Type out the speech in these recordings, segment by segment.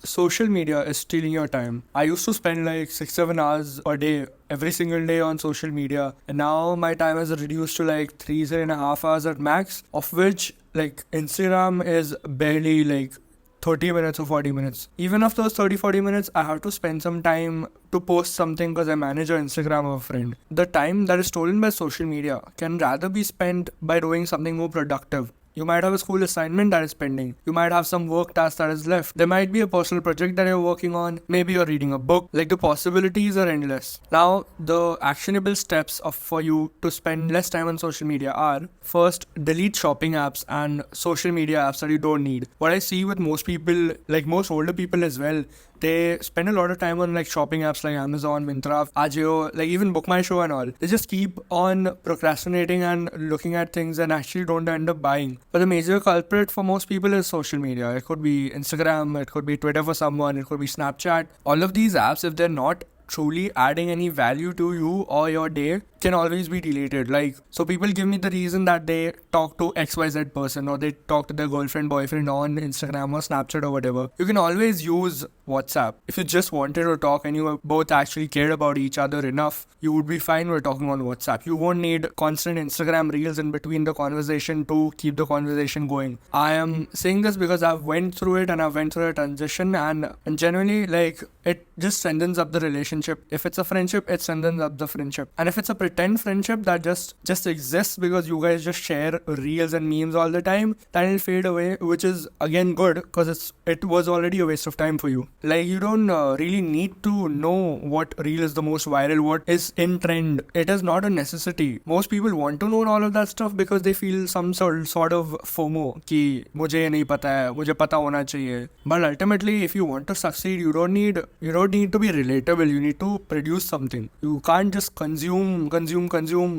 social media is stealing your time. I used to spend like 6-7 hours a day every single day on social media, and now my time is reduced to like 3.5 hours at max, of which like Instagram is barely like 30 minutes or 40 minutes. Even of those 30-40 minutes, I have to spend some time to post something because I manage an Instagram of a friend. The time that is stolen by social media can rather be spent by doing something more productive. You might have a school assignment that is pending. You might have some work task that is left. There might be a personal project that you're working on. Maybe you're reading a book. Like, the possibilities are endless. Now, the actionable steps for you to spend less time on social media are: first, delete shopping apps and social media apps that you don't need. What I see with most people, like most older people as well, they spend a lot of time on like shopping apps like Amazon, Myntra, Ajio, like even Book My Show and all. They just keep on procrastinating and looking at things and actually don't end up buying. But the major culprit for most people is social media. It could be Instagram, it could be Twitter for someone, it could be Snapchat. All of these apps, if they're not truly adding any value to you or your day, can always be deleted. Like, so people give me the reason that they talk to XYZ person or they talk to their girlfriend, boyfriend on Instagram or Snapchat or whatever. You can always use WhatsApp. If you just wanted to talk and you both actually cared about each other enough, you would be fine with talking on WhatsApp. You won't need constant Instagram reels in between the conversation to keep the conversation going. I am saying this because I've went through it and I've went through a transition, and generally, like, it just strengthens up the relationship. If it's a friendship, it strengthens up the friendship. And if it's a pretend friendship that just exists because you guys just share reels and memes all the time, then it'll fade away, which is again good because it was already a waste of time for you. Like, you don't really need to know what reel is the most viral, what is in trend. It is not a necessity. Most people want to know all of that stuff because they feel some sort of FOMO कि मुझे ये नहीं पता है, मुझे पता होना चाहिए. But ultimately, if you want to succeed, you don't need to be relatable. You need to produce something. You can't just consume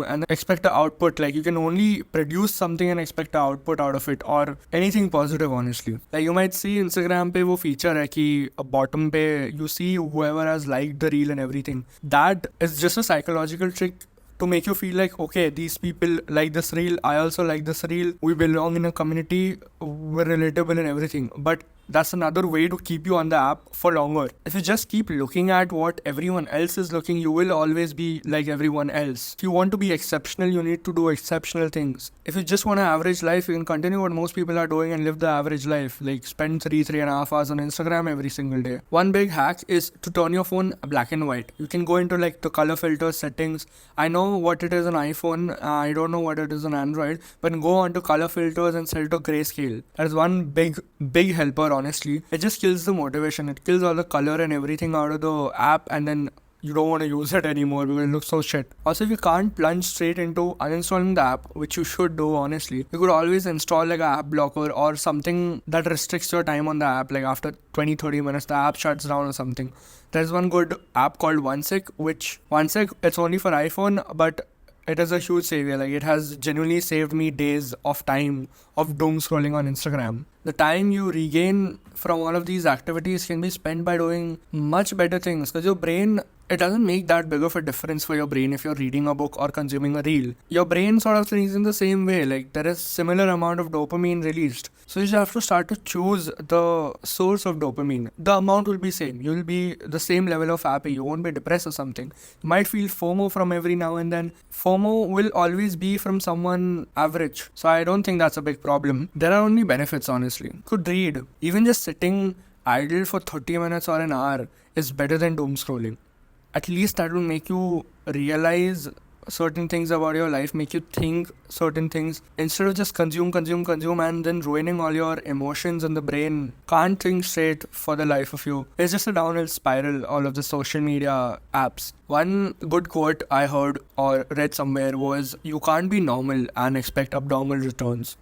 and expect an output. Like, you can only produce something and expect an output out of it, or anything positive, honestly. Like, you might see Instagram पे वो feature है कि bottom पे you see whoever has liked the reel and everything. That is just a psychological trick to make you feel like, okay, these people like this reel, I also like this reel, we belong in a community, we're relatable and everything. But that's another way to keep you on the app for longer. If you just keep looking at what everyone else is looking, you will always be like everyone else. If you want to be exceptional, you need to do exceptional things. If you just want an average life, you can continue what most people are doing and live the average life. Like, spend 3.5 hours on Instagram every single day. One big hack is to turn your phone black and white. You can go into like the color filter settings. I know what it is on iPhone, I don't know what it is on Android, but go on to color filters and set it to grayscale. That is one big helper. Honestly, it just kills the motivation. It kills all the color and everything out of the app, and then you don't want to use it anymore because it looks so shit. Also, if you can't plunge straight into uninstalling the app, which you should do, honestly, you could always install like an app blocker or something that restricts your time on the app. Like, after 20-30 minutes, the app shuts down or something. There's one good app called OneSec, it's only for iPhone, but it is a huge savior. Like, it has genuinely saved me days of time of doom scrolling on Instagram. The time you regain from all of these activities can be spent by doing much better things, because your brain, it doesn't make that big of a difference for your brain if you're reading a book or consuming a reel. Your brain sort of thinks in the same way. Like, there is similar amount of dopamine released. So you just have to start to choose the source of dopamine. The amount will be same. You'll be the same level of happy. You won't be depressed or something. You might feel FOMO from every now and then. FOMO will always be from someone average. So I don't think that's a big problem. There are only benefits, honestly. Could read. Even just sitting idle for 30 minutes or an hour is better than doom scrolling. At least that will make you realize certain things about your life, make you think certain things, instead of just consume and then ruining all your emotions in the brain. Can't think straight for the life of you. It's just a downhill spiral, all of the social media apps. One good quote I heard or read somewhere was, you can't be normal and expect abnormal returns.